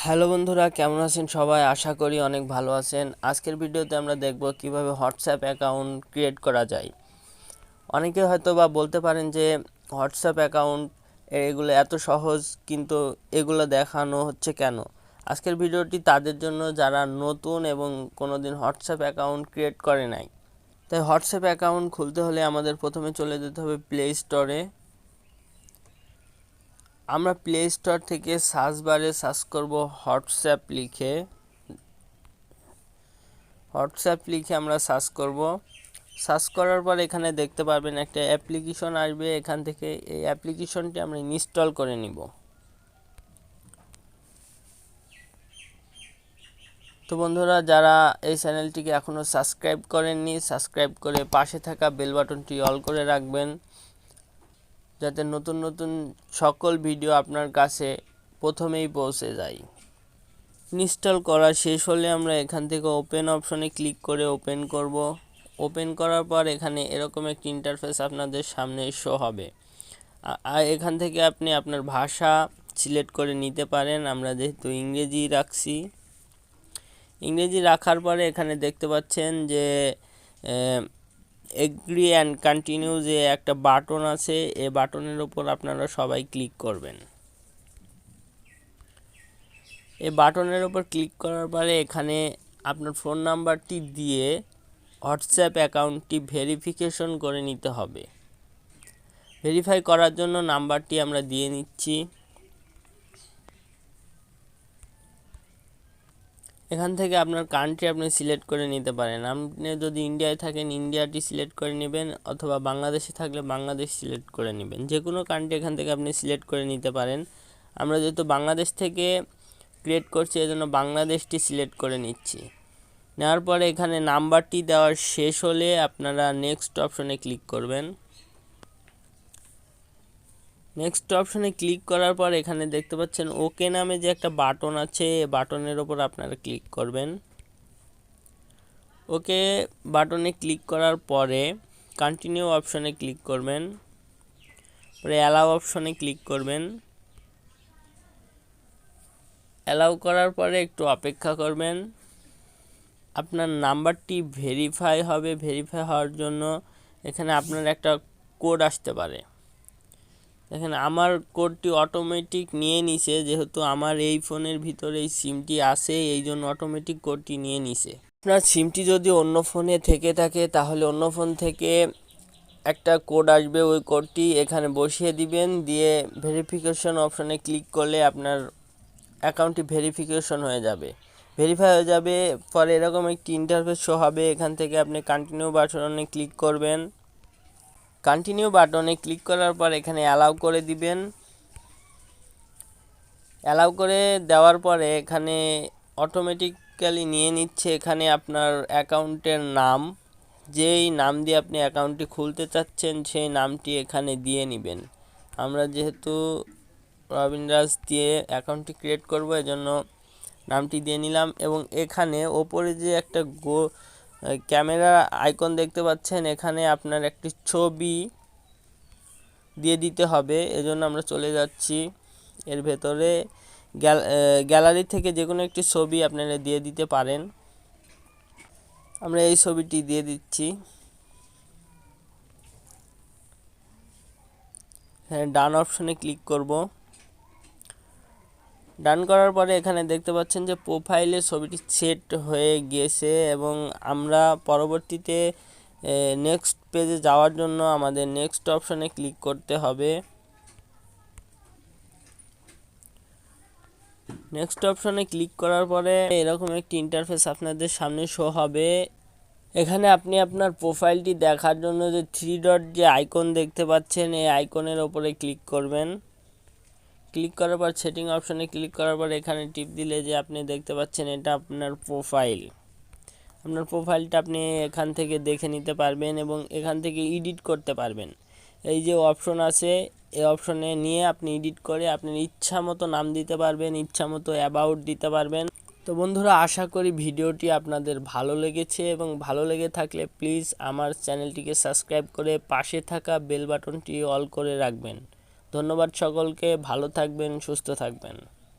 Hello বন্ধুরা, কেমন আছেন সবাই? আশা করি অনেক ভালো আছেন। আজকের ভিডিওতে আমরা দেখব কিভাবে হোয়াটসঅ্যাপ অ্যাকাউন্ট ক্রিয়েট করা যায়। অনেকে হয়তো বা বলতে পারেন যে হোয়াটসঅ্যাপ অ্যাকাউন্ট এগুলো এত সহজ, কিন্তু এগুলো দেখানো হচ্ছে কেন? আজকের ভিডিওটি তাদের জন্য যারা নতুন এবং কোনোদিন হোয়াটসঅ্যাপ অ্যাকাউন্ট ক্রিয়েট করে নাই। তাই হোয়াটসঅ্যাপ অ্যাকাউন্ট খুলতে হলে আমাদের প্রথমে চলে যেতে হবে প্লে স্টোরে। আমরা প্লে স্টোর থেকে সার্চ বারে সার্চ করব হোয়াটসঅ্যাপ লিখে আমরা সার্চ করব। সার্চ করার পর এখানে দেখতে পারবেন একটা অ্যাপ্লিকেশন আসবে। এখান থেকে এই অ্যাপ্লিকেশনটি আমরা ইনস্টল করে নিব। তো বন্ধুরা, যারা এই চ্যানেলটিকে এখনও সাবস্ক্রাইব করেননি, সাবস্ক্রাইব করে পাশে থাকা বেল বাটনটি অল করে রাখবেন, যাতে নতুন নতুন সকল ভিডিও আপনার কাছে প্রথমেই পৌঁছে যায়। ইনস্টল করা শেষ হলে আমরা এখান থেকে ওপেন অপশনে ক্লিক করে ওপেন করব। ওপেন করার পর এখানে এরকম একটি ইন্টারফেস আপনাদের সামনে শো হবে। আর এখান থেকে আপনি আপনার ভাষা সিলেক্ট করে নিতে পারেন। আমরা যেহেতু ইংরেজি রাখছি, ইংরেজি রাখার পরে এখানে দেখতে পাচ্ছেন যে এগ্রি অ্যান্ড কন্টিনিউ যে একটা বাটন আছে, এই বাটনের উপর আপনারা সবাই ক্লিক করবেন। এই বাটনের উপর ক্লিক করার পরে এখানে আপনার ফোন নাম্বারটি দিয়ে হোয়াটসঅ্যাপ অ্যাকাউন্টটি ভেরিফিকেশন করে নিতে হবে। ভেরিফাই করার জন্য নাম্বারটি আমরা দিয়ে নিচ্ছি। এখান থেকে আপনার কান্ট্রি আপনি সিলেক্ট করে নিতে পারেন। আপনি যদি ইন্ডিয়ায় থাকেন ইন্ডিয়াটি সিলেক্ট করে নেবেন, অথবা বাংলাদেশে থাকলে বাংলাদেশ সিলেক্ট করে নেবেন। যে কোনো কান্ট্রি এখান থেকে আপনি সিলেক্ট করে নিতে পারেন। আমরা যেহেতু বাংলাদেশ থেকে ক্রিয়েট করছি, এজন্য বাংলাদেশটি সিলেক্ট করে নিচ্ছি। নেওয়ার পরে এখানে নাম্বারটি দেওয়ার শেষ হলে আপনারা নেক্সট অপশনে ক্লিক করবেন। নেক্সট অপশনে ক্লিক করার পর এখানে দেখতে পাচ্ছেন ওকে নামে যে একটা বাটন আছে, এই বাটনের ওপর আপনারা ক্লিক করবেন। ওকে বাটনে ক্লিক করার পরে কন্টিনিউ অপশনে ক্লিক করবেন, পরে অ্যালাউ অপশনে ক্লিক করবেন। অ্যালাউ করার পরে একটু অপেক্ষা করবেন। আপনার নাম্বারটি ভেরিফাই হবে। ভেরিফাই হওয়ার জন্য এখানে আপনার একটা কোড আসতে পারে। দেখেন, আমার কোডটি অটোমেটিক নিয়ে নিছে, যেহেতু আমার এই ফোনের ভিতরে এই সিমটি আছে, এই জন্য অটোমেটিক কোডটি নিয়ে নিছে। আপনার সিমটি যদি অন্য ফোনে থেকে থাকে তাহলে অন্য ফোন থেকে একটা কোড আসবে, ওই কোডটি এখানে বসিয়ে দিবেন। দিয়ে ভেরিফিকেশন অপশনে ক্লিক করলে আপনার অ্যাকাউন্টটি ভেরিফিকেশন হয়ে যাবে। ভেরিফাই হয়ে যাবে পরে এরকম একটি ইন্টারফেস শো হবে। এখান থেকে আপনি কন্টিনিউ বাটনে ক্লিক করবেন। কন্টিনিউ বাটনে ক্লিক করার পর এখানে অ্যালাউ করে দিবেন। অ্যালাউ করে দেওয়ার পরে এখানে অটোমেটিক্যালি নিয়ে নিচ্ছে এখানে আপনার অ্যাকাউন্টের নাম। যেই নাম দিয়ে আপনি অ্যাকাউন্টটি খুলতে চাচ্ছেন সেই নামটি এখানে দিয়ে নেবেন। আমরা যেহেতু রবিনরাজ দিয়ে অ্যাকাউন্টটি ক্রিয়েট করব, এজন্য নামটি দিয়ে নিলাম। এবং এখানে ওপরে যে একটা ক্যামেরা আইকন দেখতে পাচ্ছেন, এখানে আপনার একটি ছবি দিয়ে দিতে হবে। এজন্য আমরা চলে যাচ্ছি এর ভেতরে। গ্যালারি থেকে যে কোনো একটি ছবি আপনারা দিয়ে দিতে পারেন। আমরা এই ছবিটি দিয়ে দিচ্ছি। হ্যাঁ, ডান অপশনে ক্লিক করব। ডান করার পরে এখানে দেখতে পাচ্ছেন যে প্রোফাইলে ছবিটি সেট হয়ে গিয়েছে, এবং আমরা পরবর্তীতে নেক্সট পেজে যাওয়ার জন্য আমাদের নেক্সট অপশনে ক্লিক করতে হবে। নেক্সট অপশনে ক্লিক করার পরে এরকম একটি ইন্টারফেস আপনাদের সামনে শো হবে। এখানে আপনি আপনার প্রোফাইলটি দেখার জন্য যে থ্রি ডট যে আইকন দেখতে পাচ্ছেন, এই আইকনের ওপরে ক্লিক করবেন। ক্লিক করার পর সেটিং অপশনে ক্লিক করার পর এখানে টিপ দিলে যে আপনি দেখতে পাচ্ছেন এটা আপনার প্রোফাইল। আপনার প্রোফাইলটা আপনি এখান থেকে দেখে নিতে পারবেন এবং এখান থেকে এডিট করতে পারবেন। এই যে অপশন আছে, এই অপশনে নিয়ে আপনি এডিট করে আপনার ইচ্ছা মতো নাম দিতে পারবেন, ইচ্ছা মতো অ্যাবাউট দিতে পারবেন। তো বন্ধুরা, আশা করি ভিডিওটি আপনাদের ভালো লেগেছে, এবং ভালো লেগে থাকলে প্লিজ আমার চ্যানেলটিকে সাবস্ক্রাইব করে পাশে থাকা বেল বাটনটি অল করে রাখবেন। ধন্যবাদ সকলকে। ভালো থাকবেন, সুস্থ থাকবেন।